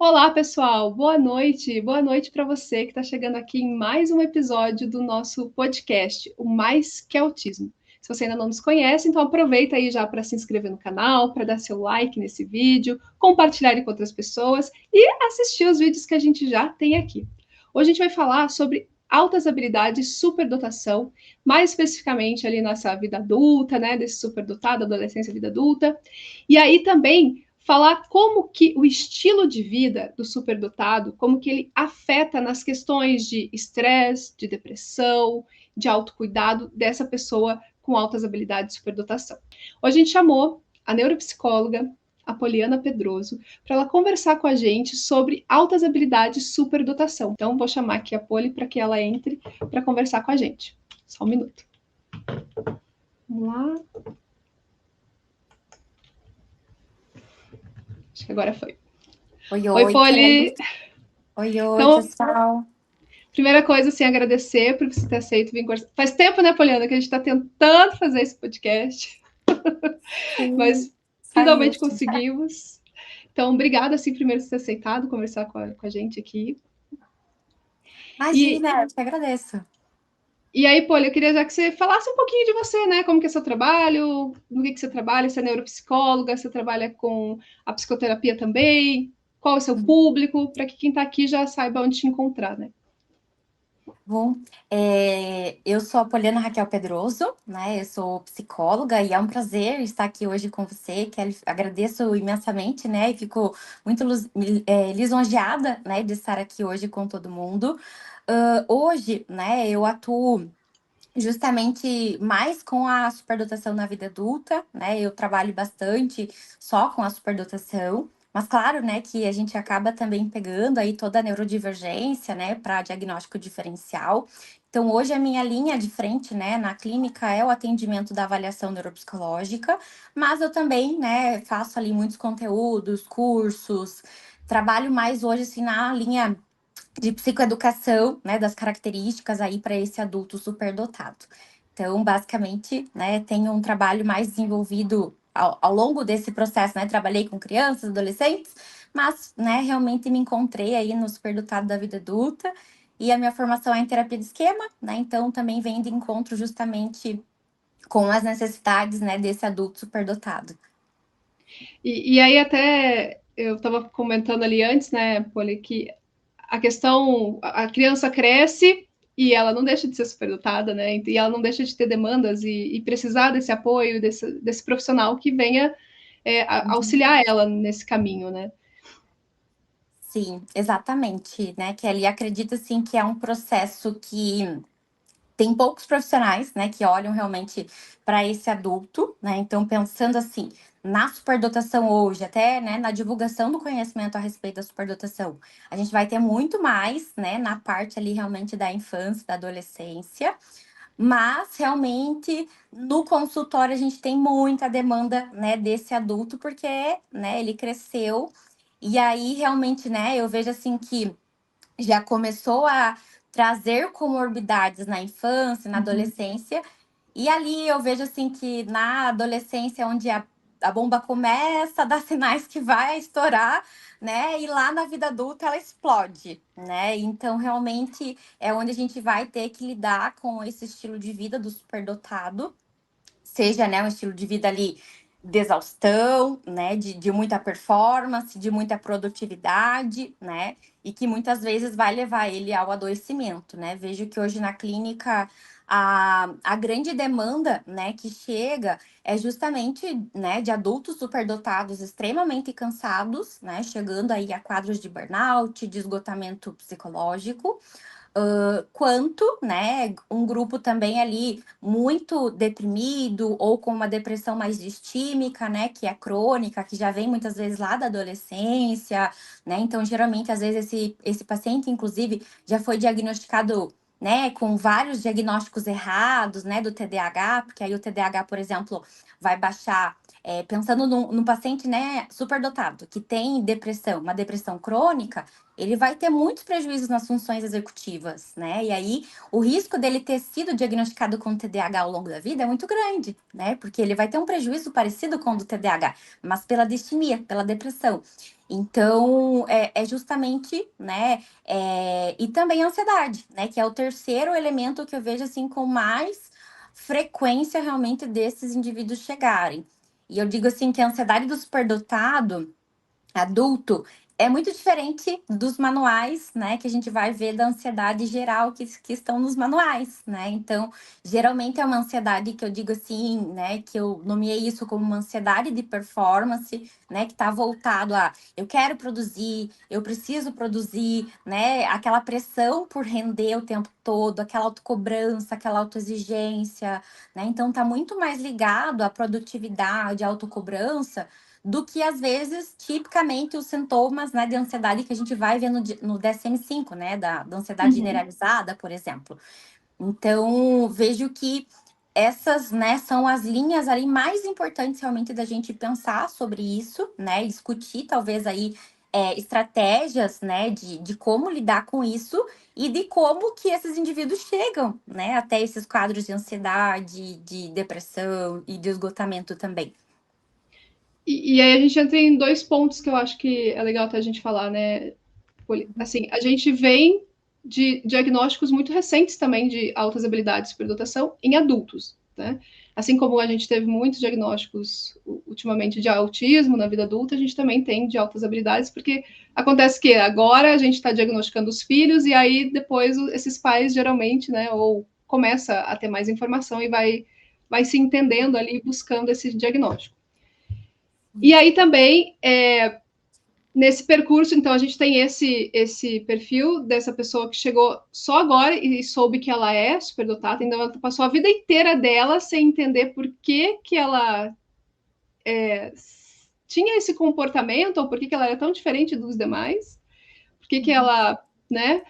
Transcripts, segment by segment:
Olá, pessoal. Boa noite. Boa noite para você que está chegando aqui em mais um episódio do nosso podcast, o Mais que Autismo. Se você ainda não nos conhece, então aproveita aí já para se inscrever no canal, para dar seu like nesse vídeo, compartilhar com outras pessoas e assistir os vídeos que a gente já tem aqui. Hoje a gente vai falar sobre altas habilidades, superdotação, mais especificamente ali nossa vida adulta, né, desse superdotado, adolescência, vida adulta. E aí também falar como que o estilo de vida do superdotado, como que ele afeta nas questões de estresse, de depressão, de autocuidado dessa pessoa com altas habilidades de superdotação. Hoje a gente chamou a neuropsicóloga, a Poliana Pedroso, para ela conversar com a gente sobre altas habilidades de superdotação. Então, vou chamar aqui a Poli para que ela entre para conversar com a gente. Só um minuto. Vamos lá. Acho que agora foi. Oi, Oi, Poli! Kelly. Oi, Então, pessoal. primeira coisa, assim, agradecer por você ter aceito vir conversar. Faz tempo, né, Poliana, que a gente está tentando fazer esse podcast, Sim, mas saiu. finalmente conseguimos. Então, obrigada, assim, primeiro por ter aceitado conversar com a gente aqui. Imagina, eu te agradeço. E aí, Poli, eu queria já que você falasse um pouquinho de você, né? Como que é seu trabalho, no que você trabalha, você é neuropsicóloga, você trabalha com a psicoterapia também, qual é o seu público, para que quem está aqui já saiba onde te encontrar, né? Bom, eu sou a Poliana Raquel Pedroso, né? Eu sou psicóloga e é um prazer estar aqui hoje com você, Kelly. Agradeço imensamente, né? E fico muito lisonjeada, né, de estar aqui hoje com todo mundo. Hoje, né, eu atuo justamente mais com a superdotação na vida adulta, né? Eu trabalho bastante só com a superdotação, mas claro, né, que a gente acaba também pegando aí toda a neurodivergência, né, para diagnóstico diferencial. Então, hoje a minha linha de frente, né, na clínica é o atendimento da avaliação neuropsicológica, mas eu também, né, faço ali muitos conteúdos, cursos, trabalho mais hoje assim na linha de psicoeducação, né, das características aí para esse adulto superdotado. Então, basicamente, né, tenho um trabalho mais desenvolvido ao longo desse processo, né, trabalhei com crianças, adolescentes, mas, né, realmente me encontrei aí no superdotado da vida adulta e a minha formação é em terapia de esquema, né, então também vem de encontro justamente com as necessidades, né, desse adulto superdotado. E aí até eu estava comentando ali antes, né, Poli, que a questão, a criança cresce e ela não deixa de ser superdotada, né? E ela não deixa de ter demandas e precisar desse apoio, desse profissional que venha auxiliar ela nesse caminho, né? Sim, exatamente, né, Kelly? Acredito, assim, que é um processo que tem poucos profissionais, né, que olham realmente para esse adulto, né? Então, pensando assim, na superdotação hoje, até, né, na divulgação do conhecimento a respeito da superdotação, a gente vai ter muito mais, né, na parte ali realmente da infância, da adolescência, mas realmente no consultório a gente tem muita demanda, né, desse adulto, porque, né, ele cresceu e aí realmente, né, eu vejo assim que já começou a trazer comorbidades na infância, na adolescência. E ali eu vejo assim que na adolescência, onde a bomba começa a dar sinais que vai estourar, né? E lá na vida adulta ela explode, né? Então, realmente é onde a gente vai ter que lidar com esse estilo de vida do superdotado, seja, né, um estilo de vida ali de exaustão, né, de muita performance, de muita produtividade, né, e que muitas vezes vai levar ele ao adoecimento, né. Vejo que hoje na clínica a grande demanda, né, que chega é justamente, né, de adultos superdotados extremamente cansados, né, chegando aí a quadros de burnout, de esgotamento psicológico, quanto, né, um grupo também ali muito deprimido ou com uma depressão mais distímica, né, que é crônica, que já vem muitas vezes lá da adolescência, né, então geralmente às vezes esse paciente, inclusive, já foi diagnosticado, né, com vários diagnósticos errados, né, do TDAH, porque aí o TDAH, por exemplo, vai baixar, pensando num paciente, né, superdotado, que tem depressão, uma depressão crônica, ele vai ter muitos prejuízos nas funções executivas, né? E aí, o risco dele ter sido diagnosticado com TDAH ao longo da vida é muito grande, né? Porque ele vai ter um prejuízo parecido com o do TDAH, mas pela distimia, pela depressão. Então, é justamente, né, e também a ansiedade, né, que é o terceiro elemento que eu vejo, assim, com mais frequência, realmente, desses indivíduos chegarem. E eu digo, assim, que a ansiedade do superdotado adulto é muito diferente dos manuais, né, que a gente vai ver da ansiedade geral que estão nos manuais, né? Então, geralmente é uma ansiedade que eu digo assim, né, que eu nomeei isso como uma ansiedade de performance, né, que está voltado a eu quero produzir, eu preciso produzir, né, aquela pressão por render o tempo todo, aquela autocobrança, aquela autoexigência, né? Então, está muito mais ligado à produtividade, à autocobrança do que, às vezes, tipicamente, os sintomas, né, de ansiedade que a gente vai ver no DSM-5, né, da ansiedade Uhum. generalizada, por exemplo. Então, vejo que essas, né, são as linhas ali mais importantes realmente da gente pensar sobre isso, né, e discutir talvez aí estratégias, né, de como lidar com isso e de como que esses indivíduos chegam, né, até esses quadros de ansiedade, de depressão e de esgotamento também. E aí a gente entra em dois pontos que eu acho que é legal até a gente falar, né? Assim, a gente vem de diagnósticos muito recentes também de altas habilidades de superdotação em adultos, né? Assim como a gente teve muitos diagnósticos ultimamente de autismo na vida adulta, a gente também tem de altas habilidades, porque acontece que agora a gente está diagnosticando os filhos e aí depois esses pais geralmente, né, ou começa a ter mais informação e vai se entendendo ali buscando esse diagnóstico. E aí também, nesse percurso, então, a gente tem esse perfil dessa pessoa que chegou só agora e soube que ela é superdotada, então ela passou a vida inteira dela sem entender por que ela tinha esse comportamento, ou por que ela era tão diferente dos demais, por que ela, né?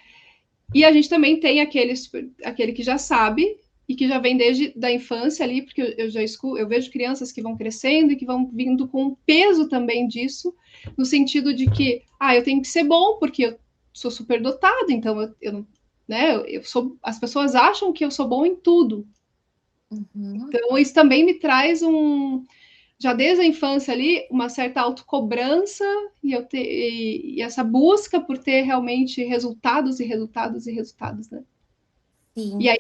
E a gente também tem aquele que já sabe e que já vem desde da infância ali, porque eu já escuto, eu vejo crianças que vão crescendo e que vão vindo com um peso também disso, no sentido de que, eu tenho que ser bom porque eu sou superdotado, então eu né, eu sou, as pessoas acham que eu sou bom em tudo. Uhum. Então isso também me traz já desde a infância ali, uma certa autocobrança e essa busca por ter realmente resultados e resultados e resultados, né? E Sim, aí,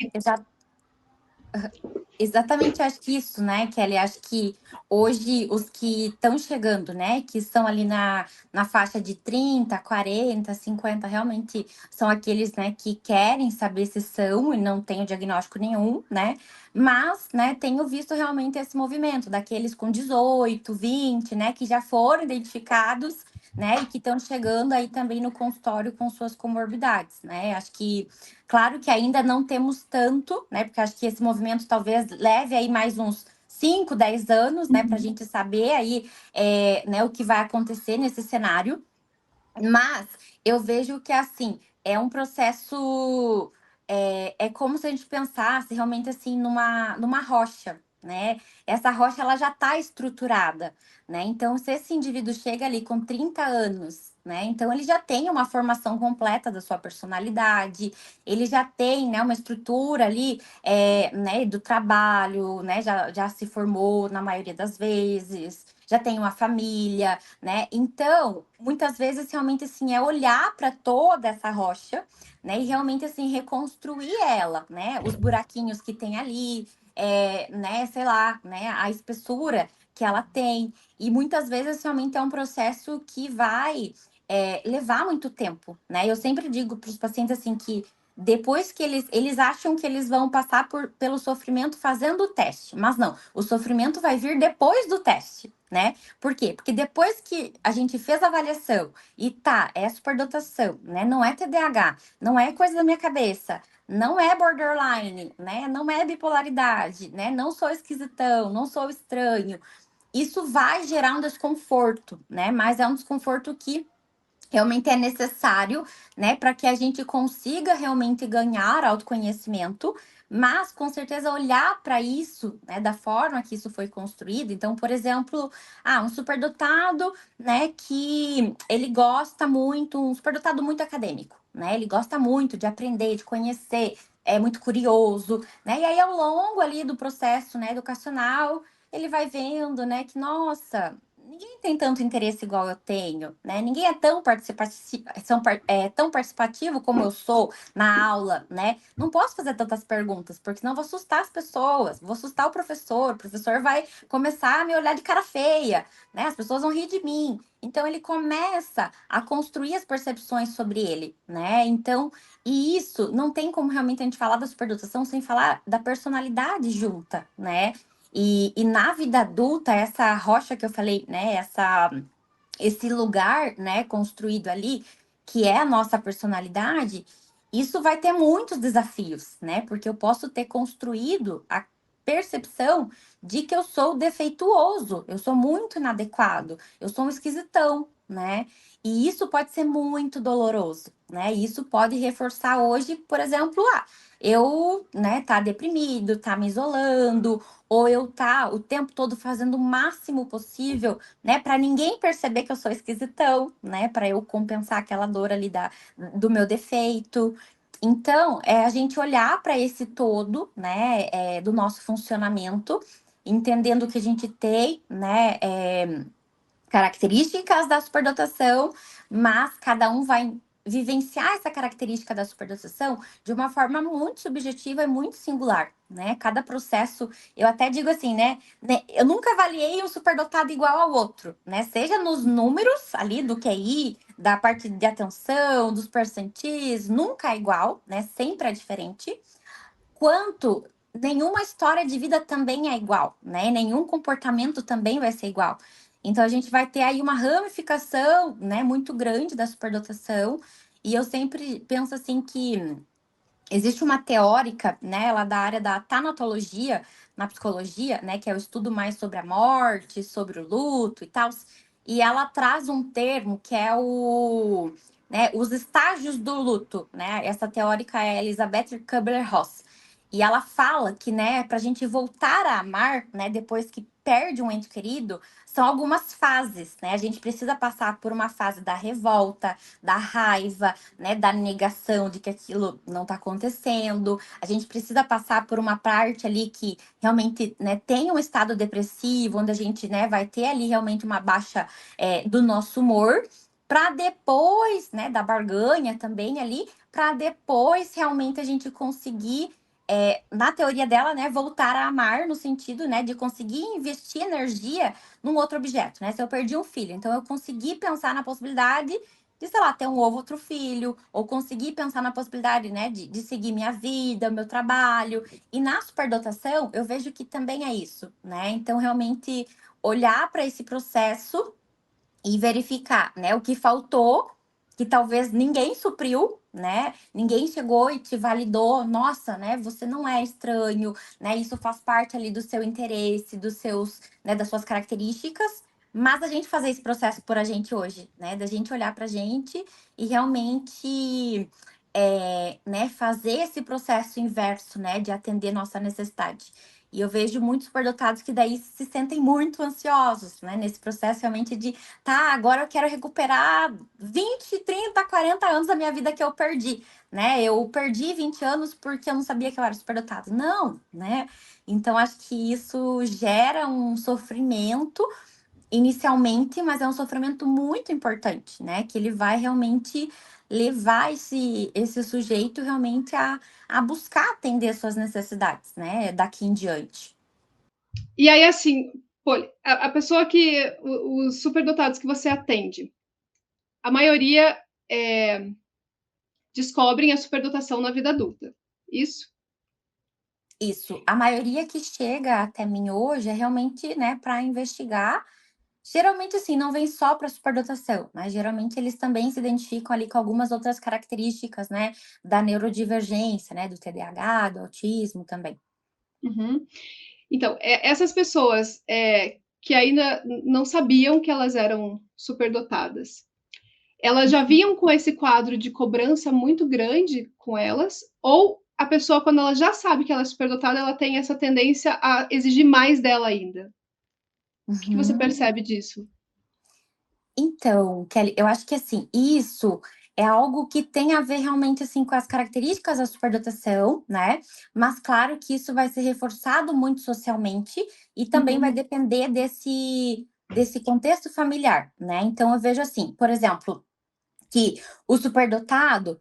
exatamente, acho que isso, né, Kelly? Acho que hoje os que estão chegando, né, que estão ali na faixa de 30, 40, 50, realmente são aqueles, né, que querem saber se são e não têm o diagnóstico nenhum, né? Mas, né, tenho visto realmente esse movimento daqueles com 18, 20, né, que já foram identificados, né, e que estão chegando aí também no consultório com suas comorbidades, né? Acho que claro que ainda não temos tanto, né? Porque acho que esse movimento talvez leve aí mais uns 5, 10 anos, né? Para a gente saber aí né, o que vai acontecer nesse cenário. Mas eu vejo que assim é um processo, é como se a gente pensasse realmente assim numa rocha, né? Essa rocha ela já está estruturada, né? Então, se esse indivíduo chega ali com 30 anos, né? Então ele já tem uma formação completa da sua personalidade, ele já tem, né, uma estrutura ali, né, do trabalho, né? Já se formou na maioria das vezes, já tem uma família, né? Então, muitas vezes realmente assim é olhar para toda essa rocha, né, e realmente assim reconstruir ela, né? Os buraquinhos que tem ali, né, sei lá, né, a espessura que ela tem. E muitas vezes realmente é um processo que vai levar muito tempo, né? Eu sempre digo para os pacientes assim que depois que eles acham que eles vão passar pelo sofrimento fazendo o teste, mas não, o sofrimento vai vir depois do teste, né? Por quê? Porque depois que a gente fez a avaliação e tá, é superdotação, né? Não é TDAH, não é coisa da minha cabeça, não é borderline, né? Não é bipolaridade, né? Não sou esquisitão, não sou estranho. Isso vai gerar um desconforto, né? Mas é um desconforto que realmente é necessário, né, para que a gente consiga realmente ganhar autoconhecimento, mas com certeza olhar para isso, né, da forma que isso foi construído. Então, por exemplo, um superdotado, né, que ele gosta muito, um superdotado muito acadêmico, né? Ele gosta muito de aprender, de conhecer, é muito curioso, né? E aí ao longo ali do processo, né, educacional, ele vai vendo, né, que nossa, ninguém tem tanto interesse igual eu tenho, né? Ninguém é tão tão participativo como eu sou na aula, né? Não posso fazer tantas perguntas, porque senão eu vou assustar as pessoas, vou assustar o professor vai começar a me olhar de cara feia, né? As pessoas vão rir de mim. Então ele começa a construir as percepções sobre ele, né? Então, e isso não tem como realmente a gente falar da superdotação sem falar da personalidade junta, né? E na vida adulta, essa rocha que eu falei, né? Esse lugar, né, construído ali, que é a nossa personalidade, isso vai ter muitos desafios, né? Porque eu posso ter construído a percepção de que eu sou defeituoso, eu sou muito inadequado, eu sou um esquisitão, né? E isso pode ser muito doloroso, né? E isso pode reforçar hoje, por exemplo, eu, né, tá deprimido, tá me isolando, ou eu tá o tempo todo fazendo o máximo possível, né, para ninguém perceber que eu sou esquisitão, né, para eu compensar aquela dor ali do meu defeito. Então, é a gente olhar para esse todo, né, do nosso funcionamento, entendendo que a gente tem, né, características da superdotação, mas cada um vai vivenciar essa característica da superdotação de uma forma muito subjetiva e muito singular, né? Cada processo, eu até digo assim, né? Eu nunca avaliei um superdotado igual ao outro, né? Seja nos números ali do QI, da parte de atenção, dos percentis, nunca é igual, né? Sempre é diferente. Quanto nenhuma história de vida também é igual, né? Nenhum comportamento também vai ser igual. Então a gente vai ter aí uma ramificação, né, muito grande da superdotação. E eu sempre penso assim que existe uma teórica, né, lá da área da tanatologia, na psicologia, né, que é o estudo mais sobre a morte, sobre o luto e tal. E ela traz um termo que é né, os estágios do luto, né? Essa teórica é Elizabeth Kubler-Ross. E ela fala que, né, para a gente voltar a amar, né, depois que perde um ente querido, são algumas fases, né? A gente precisa passar por uma fase da revolta, da raiva, né, da negação de que aquilo não está acontecendo. A gente precisa passar por uma parte ali que realmente, né, tem um estado depressivo, onde a gente, né, vai ter ali realmente uma baixa do nosso humor, para depois, né, da barganha também ali, para depois realmente a gente conseguir na teoria dela, né, voltar a amar no sentido, né, de conseguir investir energia num outro objeto, né? Se eu perdi um filho, então eu consegui pensar na possibilidade de, sei lá, ter um outro filho, ou conseguir pensar na possibilidade, né, de seguir minha vida, meu trabalho. E na superdotação, eu vejo que também é isso, né? Então, realmente olhar para esse processo e verificar, né, o que faltou, que talvez ninguém supriu, né? Ninguém chegou e te validou, nossa, né? Você não é estranho, né? Isso faz parte ali do seu interesse, dos seus, né, das suas características. Mas a gente fazer esse processo por a gente hoje, né? Da gente olhar pra gente e realmente né, fazer esse processo inverso, né? De atender nossa necessidade. E eu vejo muitos superdotados que daí se sentem muito ansiosos, né? Nesse processo realmente de tá, agora eu quero recuperar 20, 30, 40 anos da minha vida que eu perdi, né? Eu perdi 20 anos porque eu não sabia que eu era superdotado. Não, né? Então, acho que isso gera um sofrimento inicialmente, mas é um sofrimento muito importante, né? Que ele vai realmente levar esse sujeito realmente a buscar atender suas necessidades, né? Daqui em diante. E aí, assim, pô, a pessoa que. Os superdotados que você atende, a maioria descobrem a superdotação na vida adulta. Isso? Isso. A maioria que chega até mim hoje é realmente, né, para investigar. Geralmente, assim, não vem só para superdotação, né? Geralmente eles também se identificam ali com algumas outras características, né? Da neurodivergência, né? Do TDAH, do autismo também. Uhum. Então, essas pessoas que ainda não sabiam que elas eram superdotadas, elas já vinham com esse quadro de cobrança muito grande com elas, ou a pessoa, quando ela já sabe que ela é superdotada, ela tem essa tendência a exigir mais dela ainda? O que você Uhum. percebe disso? Então, Kelly, eu acho que assim, isso é algo que tem a ver realmente assim com as características da superdotação, né? Mas claro que isso vai ser reforçado muito socialmente e também vai Uhum. depender desse desse contexto familiar, né? Então, eu vejo assim, por exemplo, que o superdotado,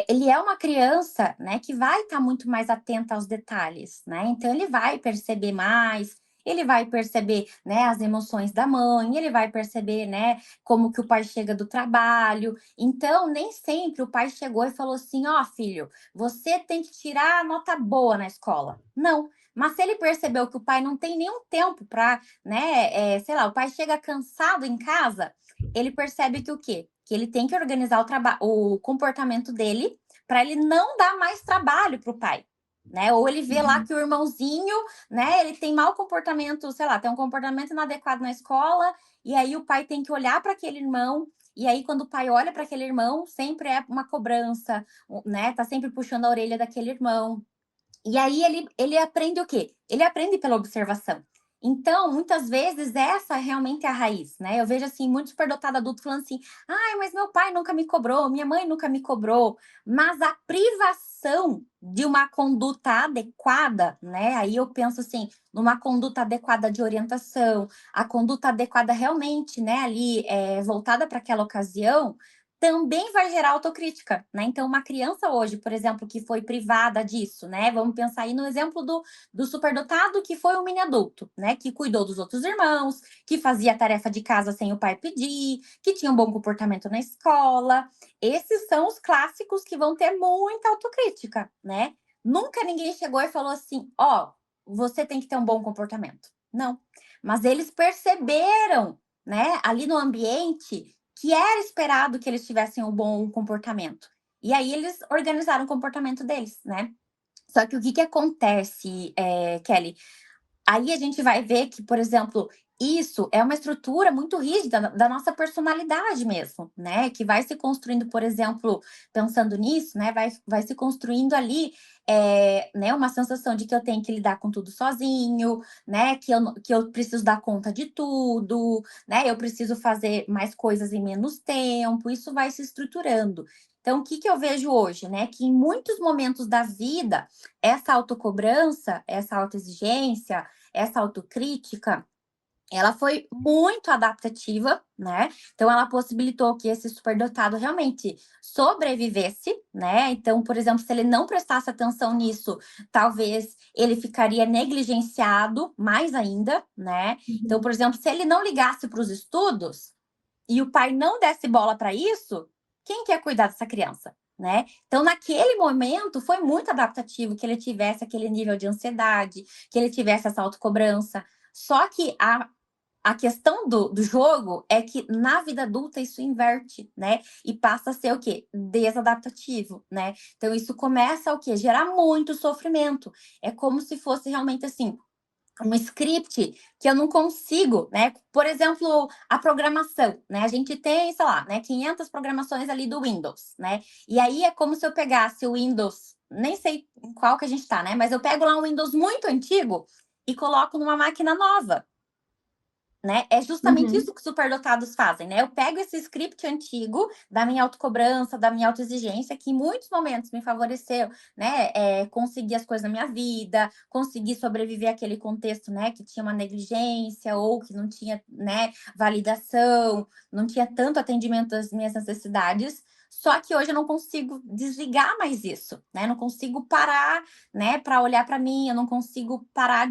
ele é uma criança, né, que vai estar muito mais atenta aos detalhes, né? Então, ele vai perceber mais, ele vai perceber, né, as emoções da mãe, ele vai perceber, né, como que o pai chega do trabalho. Então, nem sempre o pai chegou e falou assim: ó, filho, você tem que tirar a nota boa na escola. Não. Mas se ele percebeu que o pai não tem nenhum tempo para, né, sei lá, o pai chega cansado em casa, ele percebe que o quê? Que ele tem que organizar o comportamento dele para ele não dar mais trabalho para o pai, né? Ou ele vê lá que o irmãozinho, né, ele tem mau comportamento, sei lá, tem um comportamento inadequado na escola, e aí o pai tem que olhar para aquele irmão, e aí quando o pai olha para aquele irmão, sempre é uma cobrança, né? Tá sempre puxando a orelha daquele irmão. E aí ele aprende o quê? Ele aprende pela observação. Então, muitas vezes, essa realmente é a raiz, né? Eu vejo, assim, muito superdotado adulto falando assim: ai, mas meu pai nunca me cobrou, minha mãe nunca me cobrou. Mas a privação de uma conduta adequada, né? Aí eu penso assim, numa conduta adequada de orientação, a conduta adequada realmente, né, ali, voltada para aquela ocasião, também vai gerar autocrítica, né? Então, uma criança hoje, por exemplo, que foi privada disso, né? Vamos pensar aí no exemplo do superdotado, que foi um mini adulto, né? Que cuidou dos outros irmãos, que fazia a tarefa de casa sem o pai pedir, que tinha um bom comportamento na escola. Esses são os clássicos que vão ter muita autocrítica, né? Nunca ninguém chegou e falou assim: ó, você tem que ter um bom comportamento. Não. Mas eles perceberam, né, ali no ambiente que era esperado que eles tivessem um bom comportamento. E aí eles organizaram o comportamento deles, né? Só que o que que acontece, Kelly? Aí a gente vai ver que, por exemplo, isso é uma estrutura muito rígida da nossa personalidade mesmo, né? Que vai se construindo, por exemplo, pensando nisso, né? Vai se construindo ali, né? Uma sensação de que eu tenho que lidar com tudo sozinho, né? Que eu preciso dar conta de tudo, né? Eu preciso fazer mais coisas em menos tempo. Isso vai se estruturando. Então, o que que eu vejo hoje, né? Que em muitos momentos da vida, essa autocobrança, essa autoexigência, essa autocrítica, ela foi muito adaptativa, né? Então, ela possibilitou que esse superdotado realmente sobrevivesse, né? Então, por exemplo, se ele não prestasse atenção nisso, talvez ele ficaria negligenciado mais ainda, né? Então, por exemplo, se ele não ligasse para os estudos e o pai não desse bola para isso, quem quer cuidar dessa criança? Né? Então, naquele momento, foi muito adaptativo que ele tivesse aquele nível de ansiedade, que ele tivesse essa autocobrança. Só que a questão do jogo é que na vida adulta isso inverte, né? E passa a ser o quê? Desadaptativo, né? Então, isso começa o quê? Gerar muito sofrimento. É como se fosse realmente assim, um script que eu não consigo, né? Por exemplo, a programação, né? A gente tem, sei lá, né, 500 programações ali do Windows, né? E aí é como se eu pegasse o Windows, nem sei em qual que a gente tá, né? Mas eu pego lá um Windows muito antigo e coloco numa máquina nova. Né? É justamente isso que os superdotados fazem, né? Eu pego esse script antigo da minha autocobrança, da minha autoexigência, que em muitos momentos me favoreceu, né? Conseguir as coisas na minha vida, conseguir sobreviver àquele contexto, né? Que tinha uma negligência ou que não tinha, né? Validação, não tinha tanto atendimento às minhas necessidades. Só que hoje eu não consigo desligar mais isso, né? Não consigo parar, né? Para olhar para mim, eu não consigo parar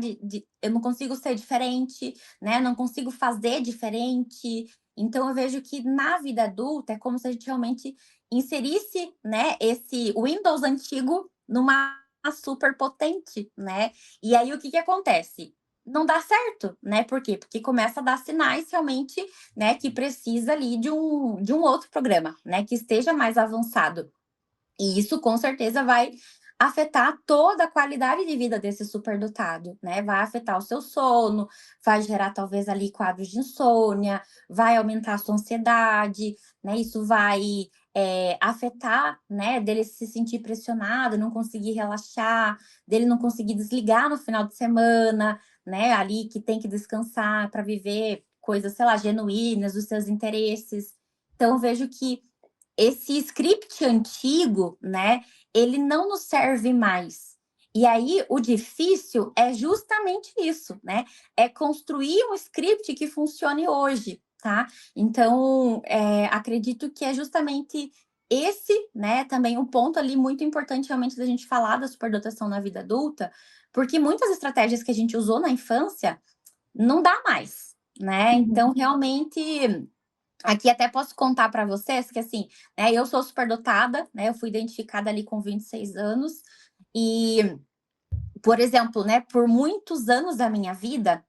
eu não consigo ser diferente, né? Não consigo fazer diferente. Então eu vejo que na vida adulta é como se a gente realmente inserisse, né, esse Windows antigo numa super potente, né? E aí o que que acontece? Não dá certo, né? Por quê? Porque começa a dar sinais realmente, né, que precisa ali de um outro programa, né, que esteja mais avançado. E isso com certeza vai afetar toda a qualidade de vida desse superdotado, né? Vai afetar o seu sono, vai gerar talvez ali quadros de insônia, vai aumentar a sua ansiedade, né? Isso vai afetar, né? Dele se sentir pressionado, não conseguir relaxar, dele não conseguir desligar no final de semana, né? Ali que tem que descansar para viver coisas, sei lá, genuínas, dos seus interesses. Então, eu vejo que esse script antigo, né, ele não nos serve mais. E aí, o difícil é justamente isso, né? É construir um script que funcione hoje, tá? Então, acredito que é justamente esse, né, também um ponto ali muito importante realmente da gente falar da superdotação na vida adulta, porque muitas estratégias que a gente usou na infância não dá mais, né? Então, realmente, aqui até posso contar para vocês que, assim, né, eu sou superdotada, né? Eu fui identificada ali com 26 anos e, por exemplo, né, por muitos anos da minha vida,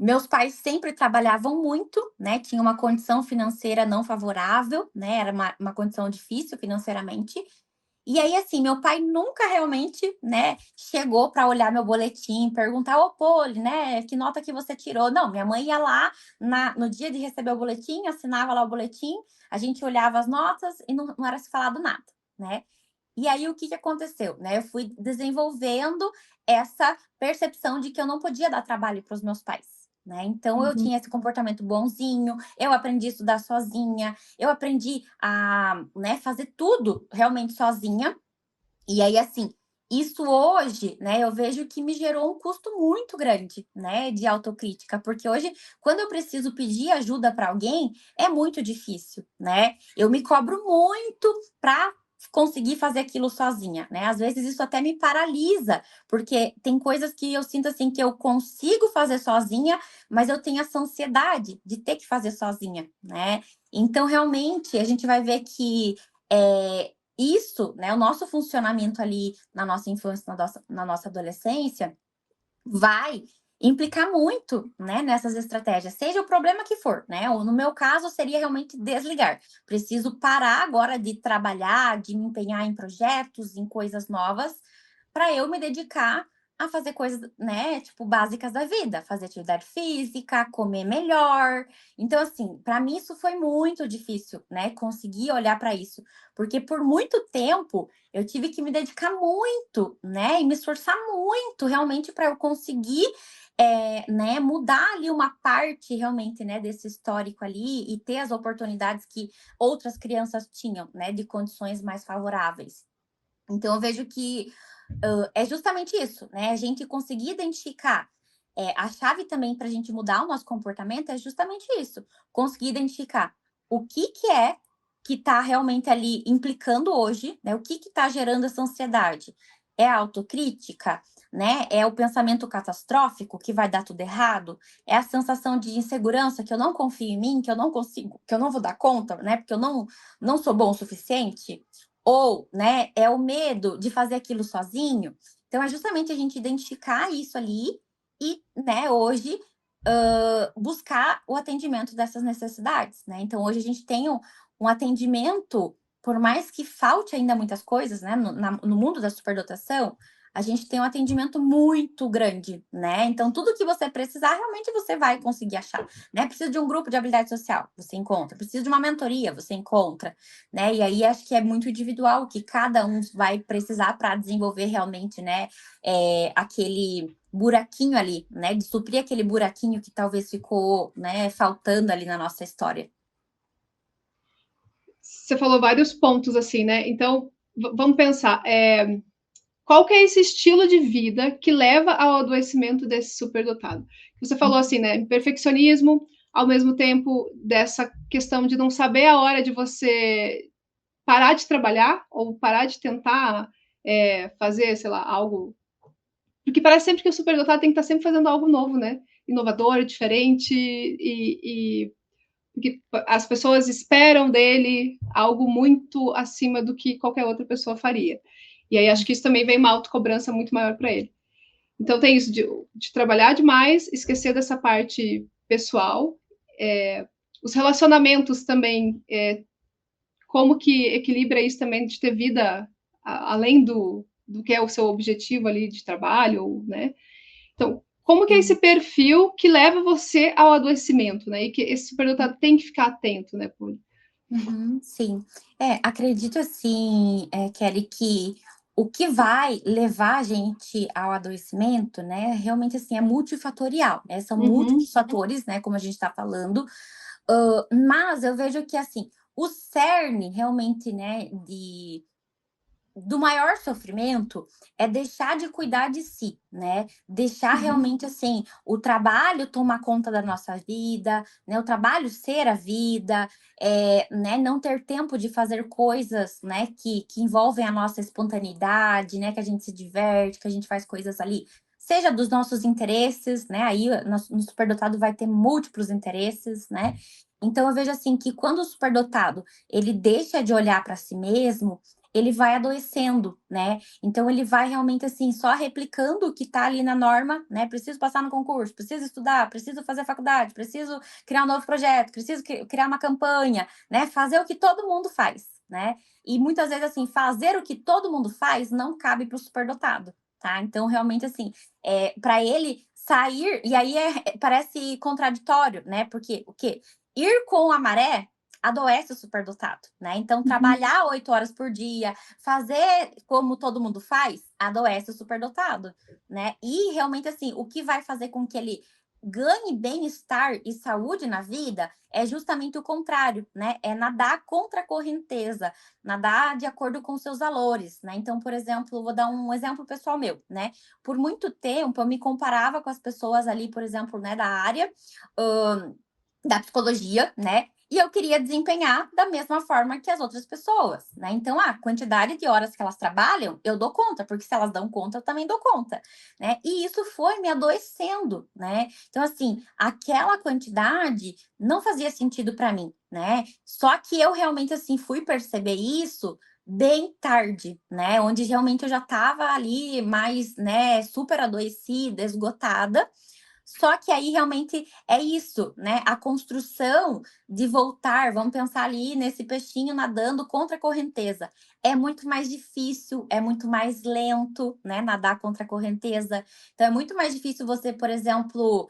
meus pais sempre trabalhavam muito, né? Tinha uma condição financeira não favorável, né? Era uma condição difícil financeiramente. E aí, assim, meu pai nunca realmente, né, chegou para olhar meu boletim, perguntar, ô, Poli, né, que nota que você tirou? Não, minha mãe ia lá no dia de receber o boletim, assinava lá o boletim, a gente olhava as notas e não era se falado nada, né? E aí, o que que aconteceu, né? Eu fui desenvolvendo essa percepção de que eu não podia dar trabalho para os meus pais, né? Então, eu tinha esse comportamento bonzinho, eu aprendi a estudar sozinha, eu aprendi a, né, fazer tudo realmente sozinha. E aí, assim, isso hoje, né, eu vejo que me gerou um custo muito grande, né, de autocrítica, porque hoje, quando eu preciso pedir ajuda para alguém, é muito difícil, né? Eu me cobro muito para conseguir fazer aquilo sozinha, né? Às vezes isso até me paralisa, porque tem coisas que eu sinto assim que eu consigo fazer sozinha, mas eu tenho essa ansiedade de ter que fazer sozinha, né? Então, realmente, a gente vai ver que isso, né, o nosso funcionamento ali na nossa infância, na nossa adolescência, vai implicar muito, né, nessas estratégias, seja o problema que for, né? Ou no meu caso seria realmente desligar. Preciso parar agora de trabalhar, de me empenhar em projetos, em coisas novas, para eu me dedicar a fazer coisas, né, tipo básicas da vida, fazer atividade física, comer melhor. Então, assim, para mim isso foi muito difícil, né, conseguir olhar para isso, porque por muito tempo eu tive que me dedicar muito, né, e me esforçar muito realmente para eu conseguir, né, mudar ali uma parte realmente, né, desse histórico ali e ter as oportunidades que outras crianças tinham, né, de condições mais favoráveis. Então eu vejo que é justamente isso, né? A gente conseguir identificar. A chave também para a gente mudar o nosso comportamento é justamente isso. Conseguir identificar o que é que está realmente ali implicando hoje, né? O que está gerando essa ansiedade? É a autocrítica, né? É o pensamento catastrófico que vai dar tudo errado? É a sensação de insegurança que eu não confio em mim, que eu não consigo, que eu não vou dar conta, né? Porque eu não sou bom o suficiente? Ou, né, é o medo de fazer aquilo sozinho. Então, é justamente a gente identificar isso ali e, né, hoje, buscar o atendimento dessas necessidades, né? Então, hoje a gente tem um atendimento, por mais que falte ainda muitas coisas, né, no mundo da superdotação, a gente tem um atendimento muito grande, né? Então, tudo que você precisar, realmente você vai conseguir achar, né? Precisa de um grupo de habilidade social, você encontra. Precisa de uma mentoria, você encontra, né? E aí acho que é muito individual, que cada um vai precisar para desenvolver realmente, né, aquele buraquinho ali, né, de suprir aquele buraquinho que talvez ficou, né, faltando ali na nossa história. Você falou vários pontos assim, né? Então, vamos pensar, qual que é esse estilo de vida que leva ao adoecimento desse superdotado? Você falou assim, né? Perfeccionismo, ao mesmo tempo dessa questão de não saber a hora de você parar de trabalhar ou parar de tentar fazer, sei lá, algo. Porque parece sempre que o superdotado tem que estar sempre fazendo algo novo, né? Inovador, diferente, e porque as pessoas esperam dele algo muito acima do que qualquer outra pessoa faria. E aí acho que isso também vem uma autocobrança muito maior para ele. Então tem isso de trabalhar demais, esquecer dessa parte pessoal, os relacionamentos também, como que equilibra isso também de ter vida além do que é o seu objetivo ali de trabalho, né? Então, como que é esse perfil que leva você ao adoecimento, né? E que esse superdotado tem que ficar atento, né, Poli? Uhum, sim. Acredito assim, Kelly, que o que vai levar a gente ao adoecimento, né, realmente assim, é multifatorial, né? São múltiplos fatores, né, como a gente está falando. Mas eu vejo que assim, o cerne realmente, né, do maior sofrimento é deixar de cuidar de si, né? Deixar Uhum. realmente assim o trabalho tomar conta da nossa vida, né? O trabalho ser a vida, né? Não ter tempo de fazer coisas, né? Que envolvem a nossa espontaneidade, né? Que a gente se diverte, que a gente faz coisas ali, seja dos nossos interesses, né? Aí no superdotado vai ter múltiplos interesses, né? Então eu vejo assim que quando o superdotado ele deixa de olhar para si mesmo, ele vai adoecendo, né? Então ele vai realmente assim só replicando o que está ali na norma, né? Preciso passar no concurso, preciso estudar, preciso fazer faculdade, preciso criar um novo projeto, preciso criar uma campanha, né? Fazer o que todo mundo faz, né? E muitas vezes assim, fazer o que todo mundo faz não cabe para o superdotado, tá? Então realmente assim, para ele sair e aí parece contraditório, né? Porque o quê? Ir com a maré adoece o superdotado, né? Então, Uhum. trabalhar 8 horas por dia, fazer como todo mundo faz, adoece o superdotado, né? E realmente, assim, o que vai fazer com que ele ganhe bem-estar e saúde na vida é justamente o contrário, né? É nadar contra a correnteza, nadar de acordo com seus valores, né? Então, por exemplo, vou dar um exemplo pessoal meu, né? Por muito tempo eu me comparava com as pessoas ali, por exemplo, né, da área da psicologia, né? E eu queria desempenhar da mesma forma que as outras pessoas, né? Então, a quantidade de horas que elas trabalham, eu dou conta, porque se elas dão conta, eu também dou conta, né? E isso foi me adoecendo, né? Então, assim, aquela quantidade não fazia sentido para mim, né? Só que eu realmente, assim, fui perceber isso bem tarde, né? Onde realmente eu já estava ali mais, né, super adoecida, esgotada, só que aí realmente é isso, né? A construção de voltar, vamos pensar ali nesse peixinho nadando contra a correnteza. É muito mais difícil, é muito mais lento, né? Nadar contra a correnteza. Então é muito mais difícil você, por exemplo,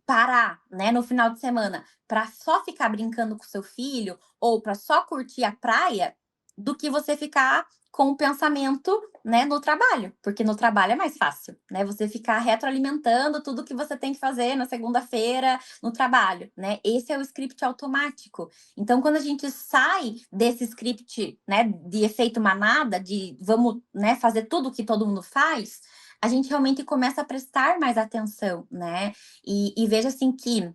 parar, né, no final de semana para só ficar brincando com seu filho ou para só curtir a praia, do que você ficar com o pensamento, né, no trabalho, porque no trabalho é mais fácil, né, você ficar retroalimentando tudo que você tem que fazer na segunda-feira no trabalho, né? Esse é o script automático. Então, quando a gente sai desse script, né, de efeito manada, de vamos, né, fazer tudo que todo mundo faz, a gente realmente começa a prestar mais atenção, né? E veja assim que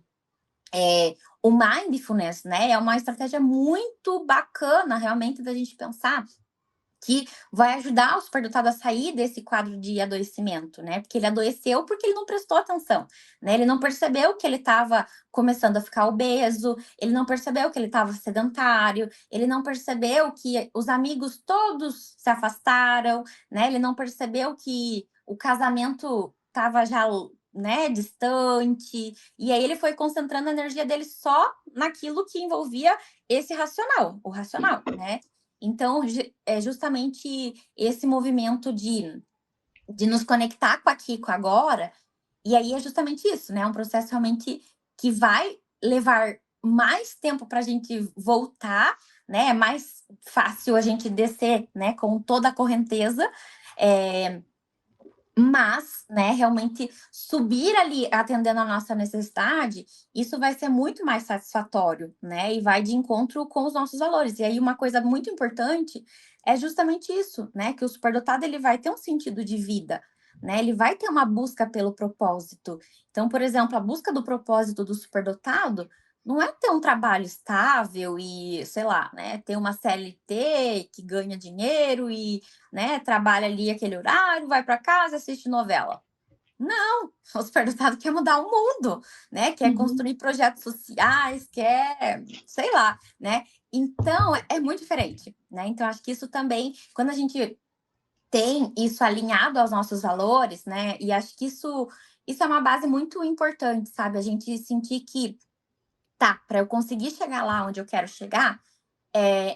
o mindfulness, né, é uma estratégia muito bacana realmente da gente pensar que vai ajudar o superdotado a sair desse quadro de adoecimento, né? Porque ele adoeceu porque ele não prestou atenção, né? Ele não percebeu que ele estava começando a ficar obeso, ele não percebeu que ele estava sedentário, ele não percebeu que os amigos todos se afastaram, né? Ele não percebeu que o casamento estava já, né, distante, e aí ele foi concentrando a energia dele só naquilo que envolvia esse racional, o racional, né? Então, é justamente esse movimento de nos conectar com aqui, com agora, e aí é justamente isso, né? É um processo realmente que vai levar mais tempo para a gente voltar, né? É mais fácil a gente descer, né? Com toda a correnteza, é, mas, né, realmente subir ali atendendo a nossa necessidade, isso vai ser muito mais satisfatório, né? E vai de encontro com os nossos valores. E aí uma coisa muito importante é justamente isso, né? Que o superdotado ele vai ter um sentido de vida, né? Ele vai ter uma busca pelo propósito. Então, por exemplo, a busca do propósito do superdotado não é ter um trabalho estável e, sei lá, né, ter uma CLT que ganha dinheiro e, né, trabalha ali aquele horário, vai para casa, assiste novela. Não, o superdotado quer mudar o mundo, né? Quer Uhum. construir projetos sociais, quer, sei lá, né? Então, é muito diferente, né? Então, acho que isso também, quando a gente tem isso alinhado aos nossos valores, né? E acho que isso é uma base muito importante, sabe? A gente sentir que, tá, para eu conseguir chegar lá onde eu quero chegar,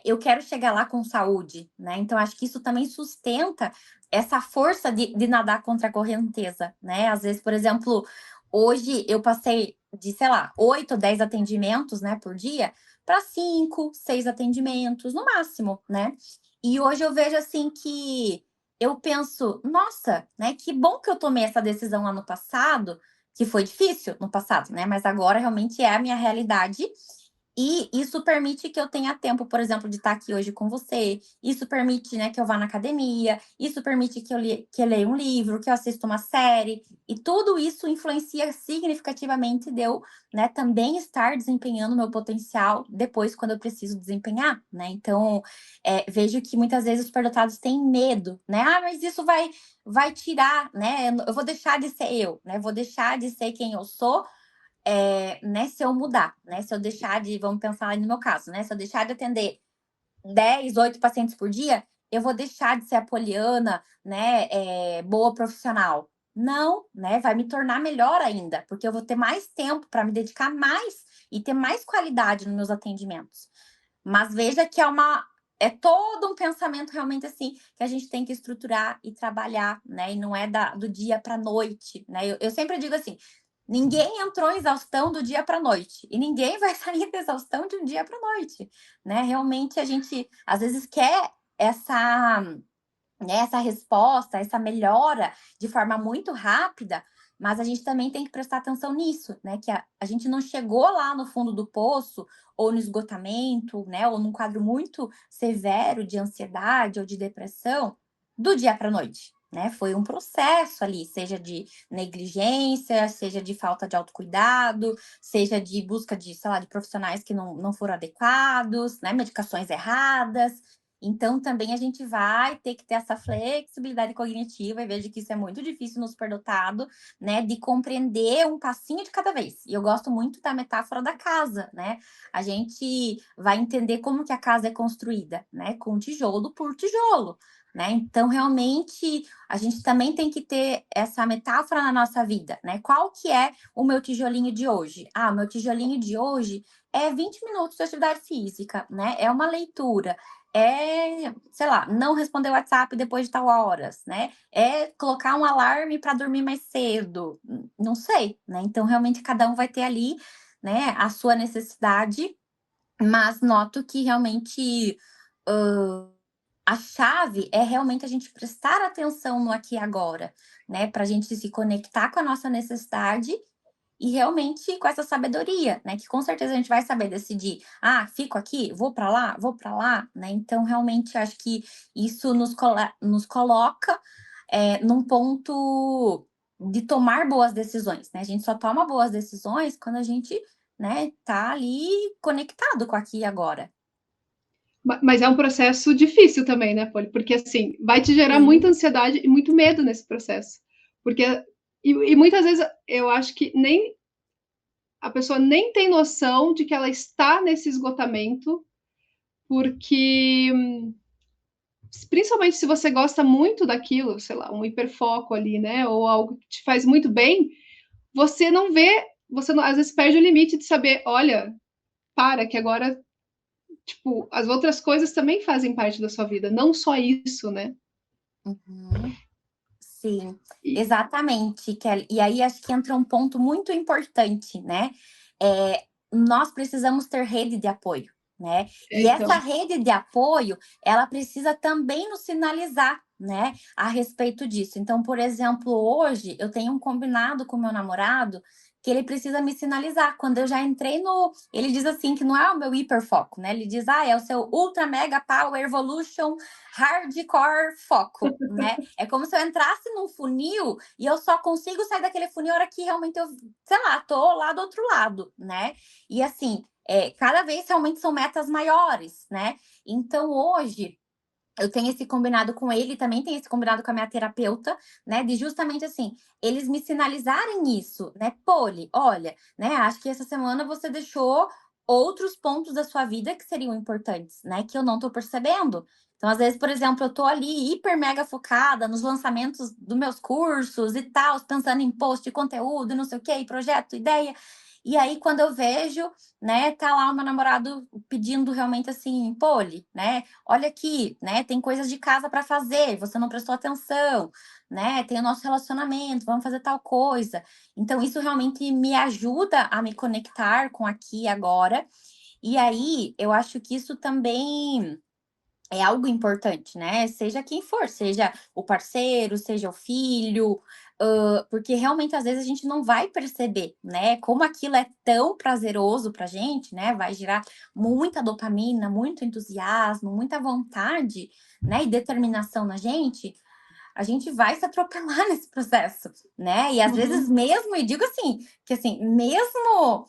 eu quero chegar lá com saúde, né? Então, acho que isso também sustenta essa força de nadar contra a correnteza, né? Às vezes, por exemplo, hoje eu passei de, sei lá, 8, 10 atendimentos, né, por dia, para 5, 6 atendimentos no máximo, né? E hoje eu vejo assim que eu penso, nossa, né, que bom que eu tomei essa decisão lá no passado, que foi difícil no passado, né? Mas agora realmente é a minha realidade E isso permite que eu tenha tempo, por exemplo, de estar aqui hoje com você. Isso permite, né, que eu vá na academia. Isso permite que eu leia um livro, que eu assista uma série. E tudo isso influencia significativamente de eu, né, também estar desempenhando meu potencial depois, quando eu preciso desempenhar, né? Então, vejo que muitas vezes os superdotados têm medo, né? Ah, mas isso vai tirar, né? Eu vou deixar de ser eu, né? Vou deixar de ser quem eu sou, né, se eu mudar, né, se eu deixar de, vamos pensar no meu caso, né, se eu deixar de atender 10, 8 pacientes por dia, eu vou deixar de ser a Poliana, né, boa profissional. Não, né, vai me tornar melhor ainda, porque eu vou ter mais tempo para me dedicar mais e ter mais qualidade nos meus atendimentos. Mas veja que é todo um pensamento realmente assim que a gente tem que estruturar e trabalhar, né? E não é do dia para noite, né? Eu sempre digo assim: ninguém entrou em exaustão do dia para noite e ninguém vai sair da exaustão de um dia para noite, né? Realmente a gente às vezes quer essa, né, essa resposta, essa melhora de forma muito rápida, mas a gente também tem que prestar atenção nisso, né? Que a gente não chegou lá no fundo do poço, ou no esgotamento, né? Ou num quadro muito severo de ansiedade ou de depressão do dia para a noite. Né? Foi um processo ali, seja de negligência, seja de falta de autocuidado, seja de busca de, sei lá, de profissionais que não foram adequados, né? Medicações erradas. Então, também a gente vai ter que ter essa flexibilidade cognitiva, e vejo que isso é muito difícil no superdotado, né? De compreender um passinho de cada vez. E eu gosto muito da metáfora da casa, né? A gente vai entender como que a casa é construída, né? Com tijolo por tijolo, né? Então, realmente, a gente também tem que ter essa metáfora na nossa vida, né? Qual que é o meu tijolinho de hoje? Ah, o meu tijolinho de hoje é 20 minutos de atividade física, né? É uma leitura, sei lá, não responder o WhatsApp depois de tal horas, né? É colocar um alarme para dormir mais cedo. Não sei, né? Então, realmente, cada um vai ter ali, né, a sua necessidade, mas noto que realmente a chave é realmente a gente prestar atenção no aqui e agora, né? Para a gente se conectar com a nossa necessidade e realmente com essa sabedoria, né? Que com certeza a gente vai saber decidir. Ah, fico aqui, vou para lá, né? Então, realmente, acho que isso nos coloca num ponto de tomar boas decisões, né? A gente só toma boas decisões quando a gente, né, tá ali conectado com aqui e agora. Mas é um processo difícil também, né, Poli? Porque assim, vai te gerar muita Sim. ansiedade e muito medo nesse processo. Porque e muitas vezes eu acho que nem a pessoa nem tem noção de que ela está nesse esgotamento, porque principalmente se você gosta muito daquilo, sei lá, um hiperfoco ali, né, ou algo que te faz muito bem, você não vê, você não, às vezes perde o limite de saber, olha, para que agora, tipo, as outras coisas também fazem parte da sua vida, não só isso, né? Uhum. Sim, E, exatamente, Kelly. E aí acho que entra um ponto muito importante, né? Nós precisamos ter rede de apoio, né? E essa então, rede de apoio, ela precisa também nos sinalizar, né, a respeito disso. Então, por exemplo, hoje eu tenho um combinado com meu namorado que ele precisa me sinalizar. Quando eu já entrei no. Ele diz assim que não é o meu hiperfoco, né? Ele diz, é o seu Ultra Mega Power Evolution Hardcore Foco, né? É como se eu entrasse num funil e eu só consigo sair daquele funil na hora que realmente eu, sei lá, tô lá do outro lado, né? E assim, cada vez realmente são metas maiores, né? Então hoje eu tenho esse combinado com ele, também tenho esse combinado com a minha terapeuta, né? De justamente assim, eles me sinalizarem isso, né? Poli, olha, né? Acho que essa semana você deixou outros pontos da sua vida que seriam importantes, né? Que eu não tô percebendo. Então, às vezes, por exemplo, eu tô ali hiper mega focada nos lançamentos dos meus cursos e tal, pensando em post, conteúdo, não sei o quê, projeto, ideia. E aí, quando eu vejo, né, tá lá o meu namorado pedindo realmente assim, Poli, né? Olha aqui, né? Tem coisas de casa para fazer, você não prestou atenção, né? Tem o nosso relacionamento, vamos fazer tal coisa. Então, isso realmente me ajuda a me conectar com aqui e agora. E aí, eu acho que isso também é algo importante, né? Seja quem for, seja o parceiro, seja o filho, porque realmente às vezes a gente não vai perceber, né? Como aquilo é tão prazeroso pra gente, né? Vai gerar muita dopamina, muito entusiasmo, muita vontade, né? E determinação na gente, a gente vai se atropelar nesse processo, né? E às vezes mesmo, e digo assim, que assim, mesmo,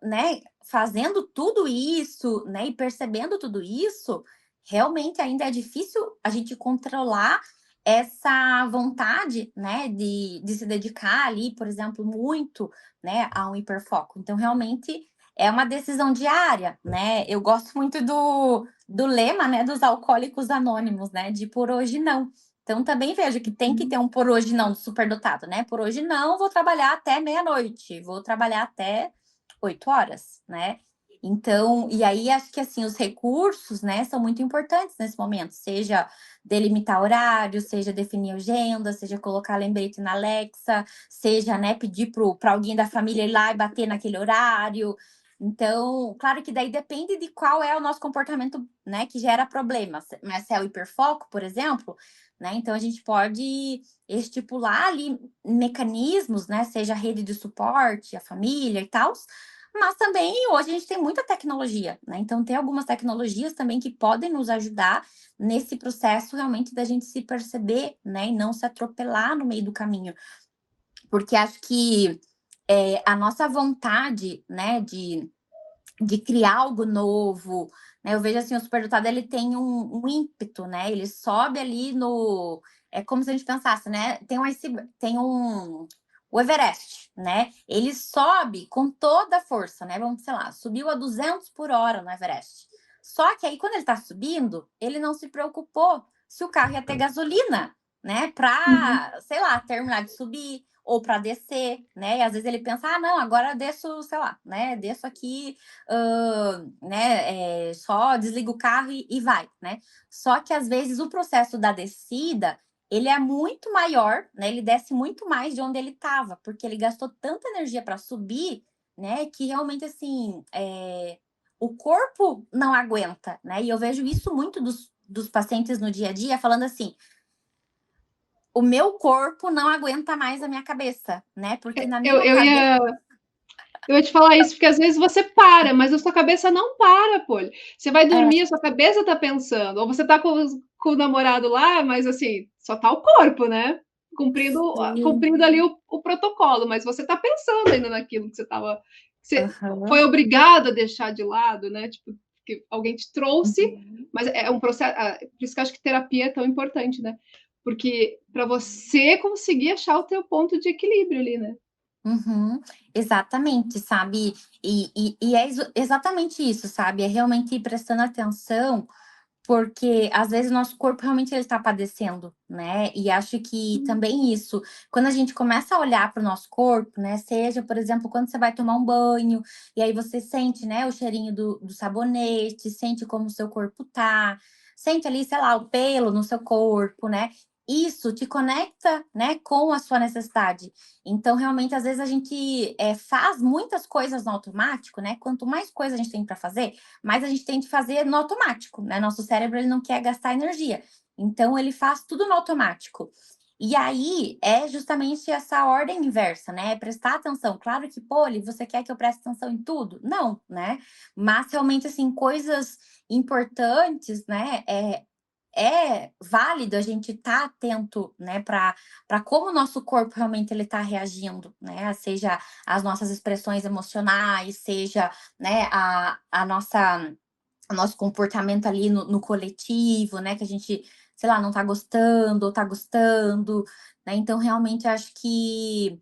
né, fazendo tudo isso, né, e percebendo tudo isso, realmente ainda é difícil a gente controlar essa vontade, né, de se dedicar ali, por exemplo, muito, né, a um hiperfoco. Então, realmente é uma decisão diária, né? Eu gosto muito do lema, né, dos alcoólicos anônimos, né, de por hoje não. Então, também vejo que tem que ter um por hoje não superdotado, né? Por hoje não, vou trabalhar até meia-noite, vou trabalhar até 8 horas, né? Então, e aí acho que assim, os recursos, né, são muito importantes nesse momento, seja delimitar horário, seja definir agenda, seja colocar lembrete na Alexa, seja, né, pedir para alguém da família ir lá e bater naquele horário. Então, claro que daí depende de qual é o nosso comportamento, né, que gera problemas. Mas se é o hiperfoco, por exemplo, né, então a gente pode estipular ali mecanismos, né, seja a rede de suporte, a família e tal, mas também hoje a gente tem muita tecnologia, né? Então tem algumas tecnologias também que podem nos ajudar nesse processo realmente da gente se perceber, né, e não se atropelar no meio do caminho. Porque acho que a nossa vontade, né, de criar algo novo, né? Eu vejo assim, o superdotado ele tem um ímpeto, né? Ele sobe ali no. É como se a gente pensasse, né? Tem o Everest, né? Ele sobe com toda a força, né? Vamos, sei lá, subiu a 200 por hora no Everest. Só que aí, quando ele tá subindo, ele não se preocupou se o carro ia ter gasolina, né? Pra, sei lá, terminar de subir ou para descer, né? E às vezes ele pensa, ah, não, agora eu desço, sei lá, né? Desço aqui, né? Só desliga o carro e vai, né? Só que às vezes o processo da descida ele é muito maior, né? Ele desce muito mais de onde ele estava, porque ele gastou tanta energia para subir, né? Que realmente assim o corpo não aguenta, né? E eu vejo isso muito dos pacientes no dia a dia falando assim: o meu corpo não aguenta mais a minha cabeça, né? Porque na Eu, minha eu cabeça. ia Eu ia te falar isso, porque às vezes você para, mas a sua cabeça não para, pô. Você vai dormir, a sua cabeça tá pensando. Ou você tá com o namorado lá, mas assim, só tá o corpo, né? Cumprindo ali o protocolo, mas você tá pensando ainda naquilo que você tava. Você foi Uhum. obrigado a deixar de lado, né? Tipo, que alguém te trouxe, mas é um processo. Por isso que eu acho que terapia é tão importante, né? Porque para você conseguir achar o teu ponto de equilíbrio ali, né? Uhum, exatamente, sabe? E é exatamente isso, sabe? É realmente ir prestando atenção, porque às vezes o nosso corpo realmente ele está padecendo, né? E acho que também isso, quando a gente começa a olhar para o nosso corpo, né? Seja, por exemplo, quando você vai tomar um banho, e aí você sente, né, o cheirinho do sabonete, sente como o seu corpo tá, sente ali, sei lá, o pelo no seu corpo, né? Isso te conecta, né, com a sua necessidade. Então, realmente, às vezes a gente faz muitas coisas no automático, né? Quanto mais coisa a gente tem para fazer, mais a gente tem de fazer no automático, né? Nosso cérebro ele não quer gastar energia, então ele faz tudo no automático. E aí é justamente essa ordem inversa, né? Prestar atenção. Claro que, Poli, você quer que eu preste atenção em tudo? Não, né? Mas realmente, assim, coisas importantes, né? É válido a gente estar atento, né, para como o nosso corpo realmente ele está reagindo, né? Seja as nossas expressões emocionais, seja, né, a nossa o nosso comportamento ali no coletivo, né? Que a gente, sei lá, não tá gostando ou tá gostando, né? Então, realmente, acho que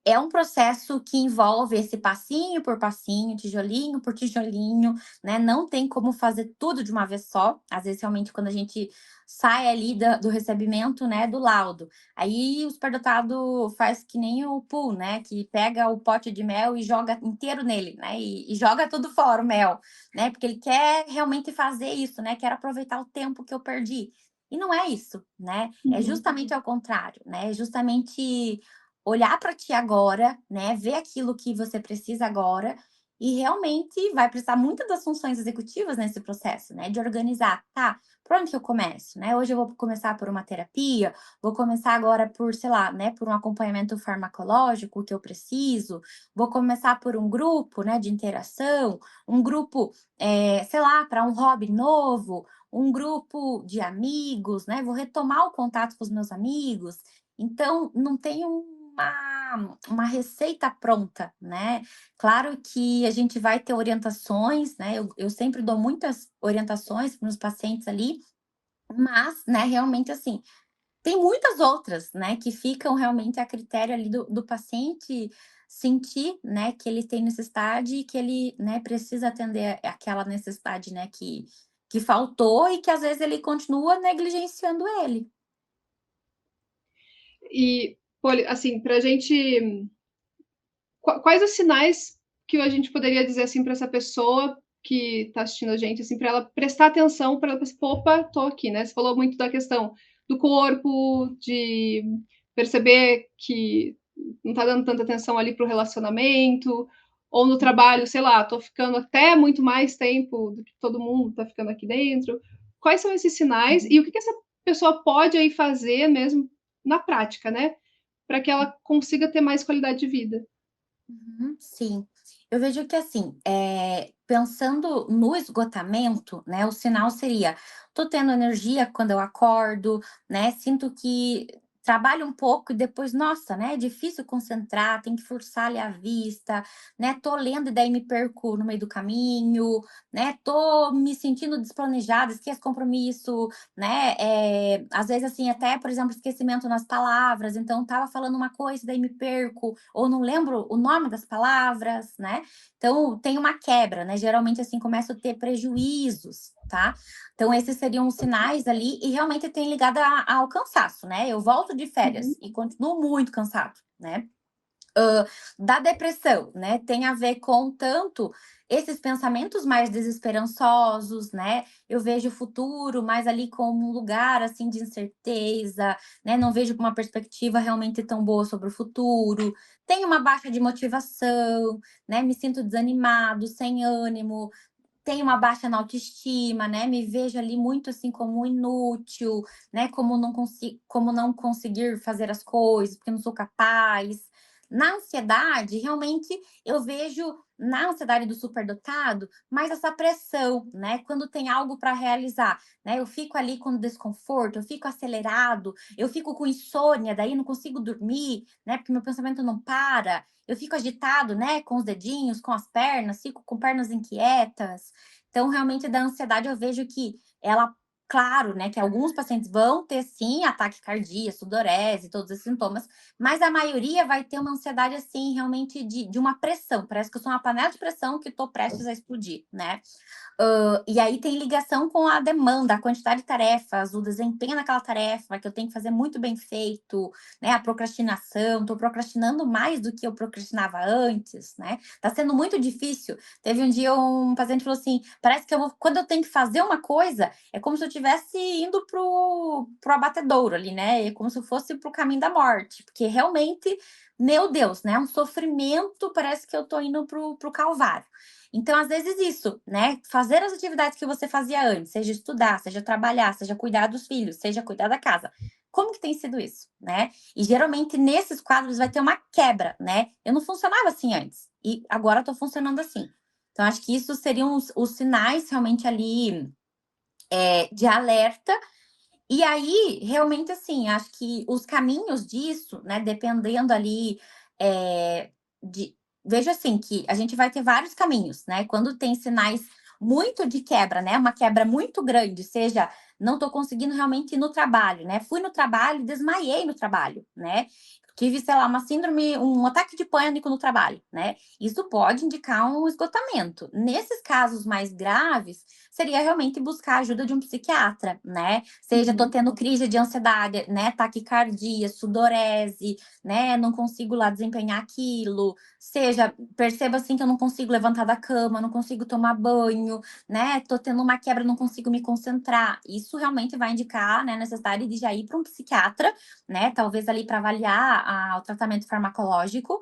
é um processo que envolve esse passinho por passinho, tijolinho por tijolinho, né? Não tem como fazer tudo de uma vez só. Às vezes, realmente, quando a gente sai ali do recebimento, né, do laudo. Aí o superdotado faz que nem o pool, né? Que pega o pote de mel e joga inteiro nele, né? E joga tudo fora o mel, né? Porque ele quer realmente fazer isso, né? Quer aproveitar o tempo que eu perdi. E não é isso, né? É justamente ao contrário, né? É justamente olhar para ti agora, né? Ver aquilo que você precisa agora e realmente vai precisar muito das funções executivas nesse processo, né? De organizar, tá? Por onde que eu começo, né? Hoje eu vou começar por uma terapia, vou começar agora por, sei lá, né, por um acompanhamento farmacológico que eu preciso, vou começar por um grupo, né, de interação, um grupo, sei lá, para um hobby novo, um grupo de amigos, né? Vou retomar o contato com os meus amigos. Então, não tem uma receita pronta, né? Claro que a gente vai ter orientações, né? Eu sempre dou muitas orientações para os pacientes ali, mas, né, realmente assim, tem muitas outras, né, que ficam realmente a critério ali do paciente sentir, né, que ele tem necessidade e que ele, né, precisa atender aquela necessidade, né, que faltou e que às vezes ele continua negligenciando ele. E, assim, para a gente. Quais os sinais que a gente poderia dizer assim para essa pessoa que está assistindo a gente, assim, para ela prestar atenção, para ela pensar, opa, tô aqui, né? Você falou muito da questão do corpo, de perceber que não está dando tanta atenção ali para o relacionamento, ou no trabalho, sei lá, tô ficando até muito mais tempo do que todo mundo está ficando aqui dentro. Quais são esses sinais e o que essa pessoa pode aí fazer mesmo na prática, né? Para que ela consiga ter mais qualidade de vida. Uhum, sim. Eu vejo que assim, pensando no esgotamento, né, o sinal seria: tô tendo energia quando eu acordo, né, sinto que trabalho um pouco e depois, nossa, né, é difícil concentrar, tem que forçar ali a vista, né, tô lendo e daí me perco no meio do caminho, né, tô me sentindo despranejada, esqueço compromisso, né, às vezes assim, até, por exemplo, esquecimento nas palavras, então tava falando uma coisa e daí me perco, ou não lembro o nome das palavras, né? Então tem uma quebra, né? Geralmente assim começa a ter prejuízos, tá? Então esses seriam os sinais ali e realmente tem ligado ao cansaço, né? Eu volto de Uhum. férias e continuo muito cansado, né? Da depressão, né? Tem a ver com tanto esses pensamentos mais desesperançosos, né? Eu vejo o futuro mais ali como um lugar assim de incerteza, né? Não vejo uma perspectiva realmente tão boa sobre o futuro. Tenho uma baixa de motivação, né? Me sinto desanimado, sem ânimo. Tenho uma baixa na autoestima, né? Me vejo ali muito assim como inútil, né? Como não conseguir fazer as coisas, porque não sou capaz. Na ansiedade, realmente eu vejo na ansiedade do superdotado mais essa pressão, né? Quando tem algo para realizar, né? Eu fico ali com desconforto, eu fico acelerado, eu fico com insônia, daí não consigo dormir, né? Porque meu pensamento não para. Eu fico agitado, né? Com os dedinhos, com as pernas, fico com pernas inquietas. Então, realmente, da ansiedade, eu vejo que ela, claro, né? Que alguns pacientes vão ter sim ataque cardíaco, sudorese, todos esses sintomas, mas a maioria vai ter uma ansiedade, assim, realmente de uma pressão. Parece que eu sou uma panela de pressão que estou prestes a explodir, né? E aí tem ligação com a demanda, a quantidade de tarefas, o desempenho naquela tarefa, que eu tenho que fazer muito bem feito, né? A procrastinação, estou procrastinando mais do que eu procrastinava antes, né? Tá sendo muito difícil. Teve um dia um paciente falou assim: parece que quando eu tenho que fazer uma coisa, é como se eu estivesse indo pro abatedouro ali, né? É como se eu fosse pro caminho da morte, porque realmente, meu Deus, né? Um sofrimento, parece que eu tô indo pro Calvário. Então, às vezes, isso, né? Fazer as atividades que você fazia antes, seja estudar, seja trabalhar, seja cuidar dos filhos, seja cuidar da casa. Como que tem sido isso, né? E geralmente nesses quadros vai ter uma quebra, né? Eu não funcionava assim antes e agora estou funcionando assim. Então, acho que isso seriam os sinais realmente ali de alerta. E aí, realmente, assim, acho que os caminhos disso, né, dependendo ali de. Veja assim, que a gente vai ter vários caminhos, né? Quando tem sinais muito de quebra, né? Uma quebra muito grande, seja não estou conseguindo realmente ir no trabalho, né? Fui no trabalho, desmaiei no trabalho, né? Tive, sei lá, uma síndrome, um ataque de pânico no trabalho, né? Isso pode indicar um esgotamento. Nesses casos mais graves, seria realmente buscar a ajuda de um psiquiatra, né? Seja tô Uhum. tendo crise de ansiedade, né? Taquicardia, sudorese, né? Não consigo lá desempenhar aquilo. Seja, perceba assim que eu não consigo levantar da cama, não consigo tomar banho, né? Tô tendo uma quebra, não consigo me concentrar. Isso realmente vai indicar, né, a necessidade de já ir para um psiquiatra, né? Talvez ali para avaliar o tratamento farmacológico.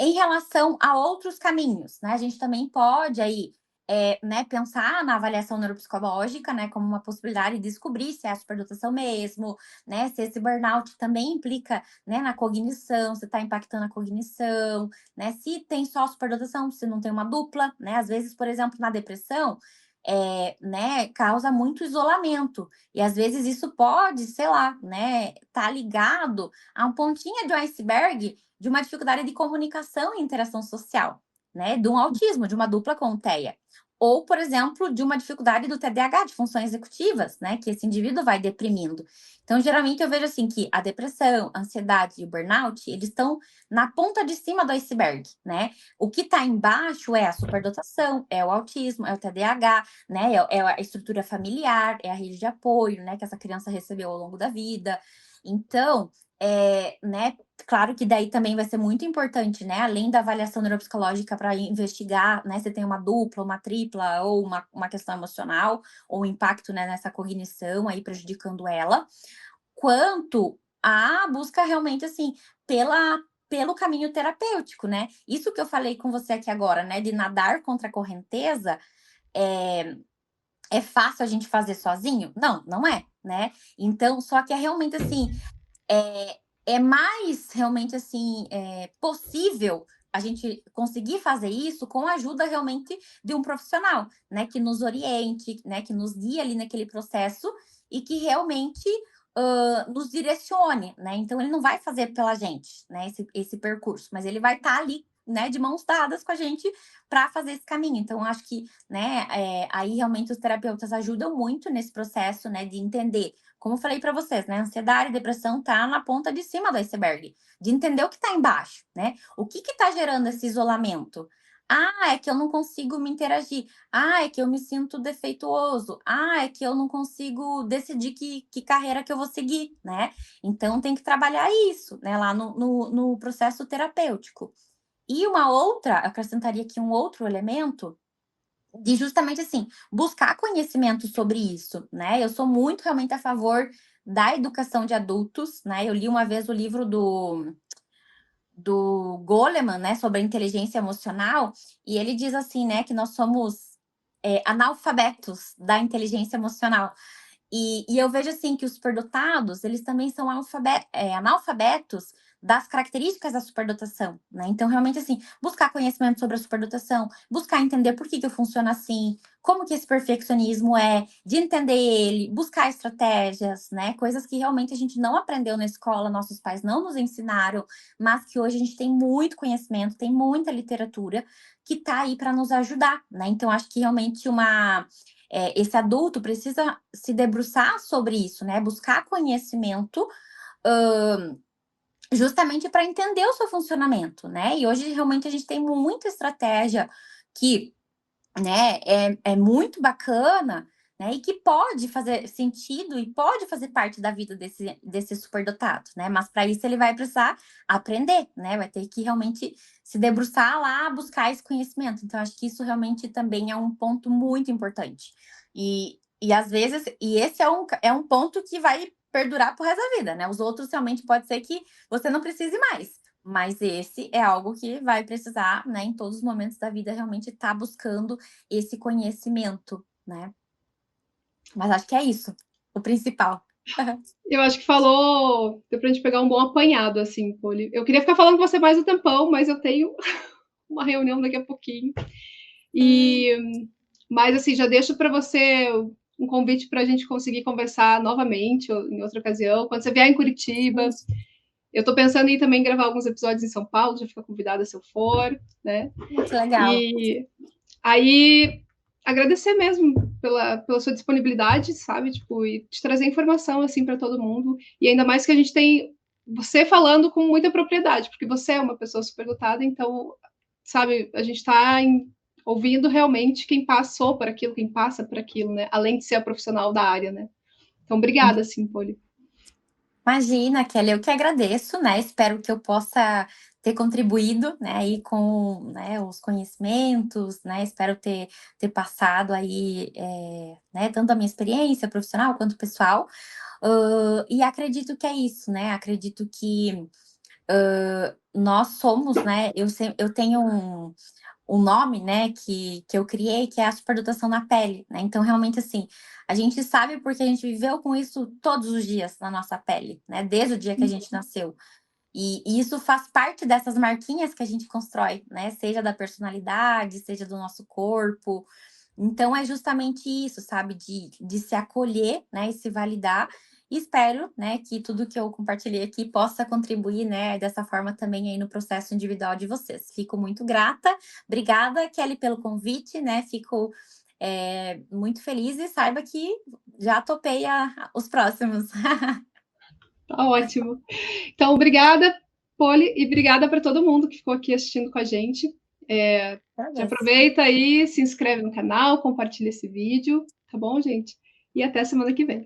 Em relação a outros caminhos, né? A gente também pode aí, né, pensar na avaliação neuropsicológica, né, como uma possibilidade de descobrir se é a superdotação mesmo, né, se esse burnout também implica, né, na cognição, se está impactando a cognição, né, se tem só superdotação, se não tem uma dupla, né, às vezes, por exemplo, na depressão, né, causa muito isolamento, e às vezes isso pode, sei lá, né, tá ligado a um pontinho de um iceberg de uma dificuldade de comunicação e interação social, né? De um autismo, de uma dupla com TEA. Ou, por exemplo, de uma dificuldade do TDAH, de funções executivas, né? Que esse indivíduo vai deprimindo. Então, geralmente, eu vejo assim que a depressão, a ansiedade e o burnout, eles estão na ponta de cima do iceberg, né? O que está embaixo é a superdotação, é o autismo, é o TDAH, né? É a estrutura familiar, é a rede de apoio, né? Que essa criança recebeu ao longo da vida. Então, né, claro que daí também vai ser muito importante, né, além da avaliação neuropsicológica para investigar, né, se tem uma dupla, uma tripla ou uma questão emocional ou um impacto, né, nessa cognição aí prejudicando ela, quanto a busca realmente, assim, pelo caminho terapêutico, né? Isso que eu falei com você aqui agora, né, de nadar contra a correnteza, é fácil a gente fazer sozinho? Não, não é, né? Então, só que é realmente assim, é mais realmente assim possível a gente conseguir fazer isso com a ajuda realmente de um profissional, né, que nos oriente, né, que nos guie ali naquele processo e que realmente nos direcione, né? Então ele não vai fazer pela gente, né, esse percurso, mas ele vai estar ali, né, de mãos dadas com a gente para fazer esse caminho. Então acho que, né, aí realmente os terapeutas ajudam muito nesse processo, né, de entender, como eu falei para vocês, né? Ansiedade e depressão tá na ponta de cima do iceberg, de entender o que está embaixo, né? O que está gerando esse isolamento? Ah, é que eu não consigo me interagir. Ah, é que eu me sinto defeituoso. Ah, é que eu não consigo decidir que carreira que eu vou seguir, né? Então tem que trabalhar isso, né? Lá no processo terapêutico. E uma outra, acrescentaria aqui um outro elemento de justamente assim, buscar conhecimento sobre isso, né? Eu sou muito realmente a favor da educação de adultos, né? Eu li uma vez o livro do Goleman, né, sobre a inteligência emocional, e ele diz assim, né, que nós somos analfabetos da inteligência emocional. E eu vejo assim que os superdotados, eles também são analfabetos das características da superdotação, né? Então, realmente, assim, buscar conhecimento sobre a superdotação, buscar entender por que funciona assim, como que esse perfeccionismo é, de entender ele, buscar estratégias, né? Coisas que realmente a gente não aprendeu na escola, nossos pais não nos ensinaram, mas que hoje a gente tem muito conhecimento, tem muita literatura que tá aí para nos ajudar, né? Então, acho que realmente esse adulto precisa se debruçar sobre isso, né? Buscar conhecimento, justamente para entender o seu funcionamento, né? E hoje realmente a gente tem muita estratégia que, né, é muito bacana, né? E que pode fazer sentido e pode fazer parte da vida desse superdotado, né? Mas para isso ele vai precisar aprender, né? Vai ter que realmente se debruçar lá, buscar esse conhecimento. Então, acho que isso realmente também é um ponto muito importante. E às vezes, e esse é um ponto que vai perdurar pro resto da vida, né? Os outros realmente pode ser que você não precise mais. Mas esse é algo que vai precisar, né, em todos os momentos da vida, realmente estar buscando esse conhecimento, né? Mas acho que é isso, o principal. Eu acho que falou, deu pra gente pegar um bom apanhado, assim, Poli. Eu queria ficar falando com você mais um tempão, mas eu tenho uma reunião daqui a pouquinho. E, mas, assim, já deixo para você um convite para a gente conseguir conversar novamente em outra ocasião. Quando você vier em Curitiba, eu estou pensando em também gravar alguns episódios em São Paulo, já fica convidada se eu for, né? Muito legal. E aí, agradecer mesmo pela sua disponibilidade, sabe? Tipo, e te trazer informação, assim, para todo mundo. E ainda mais que a gente tem você falando com muita propriedade, porque você é uma pessoa superdotada, então, sabe, a gente está ouvindo realmente quem passou por aquilo, quem passa por aquilo, né? Além de ser a profissional da área, né? Então, obrigada, assim, Poli. Imagina, Kelly, eu que agradeço, né? Espero que eu possa ter contribuído, né, aí com, né, os conhecimentos, né? Espero ter passado aí, né, tanto a minha experiência profissional quanto pessoal. E acredito que é isso, né? Acredito que Nós somos, né? Eu tenho um nome, né, que eu criei, que é a superdotação na pele, né? Então, realmente, assim, a gente sabe porque a gente viveu com isso todos os dias na nossa pele, né? Desde o dia que a gente nasceu. E isso faz parte dessas marquinhas que a gente constrói, né? Seja da personalidade, seja do nosso corpo. Então, é justamente isso, sabe? De se acolher, né? E se validar. E espero, né, que tudo que eu compartilhei aqui possa contribuir, né, dessa forma também aí no processo individual de vocês. Fico muito grata. Obrigada, Kelly, pelo convite, né? Fico muito feliz e saiba que já topei os próximos. Tá ótimo. Então, obrigada, Poli, e obrigada para todo mundo que ficou aqui assistindo com a gente. Já Agradeço. aproveita aí, se inscreve no canal, compartilha esse vídeo, tá bom, gente? E até semana que vem.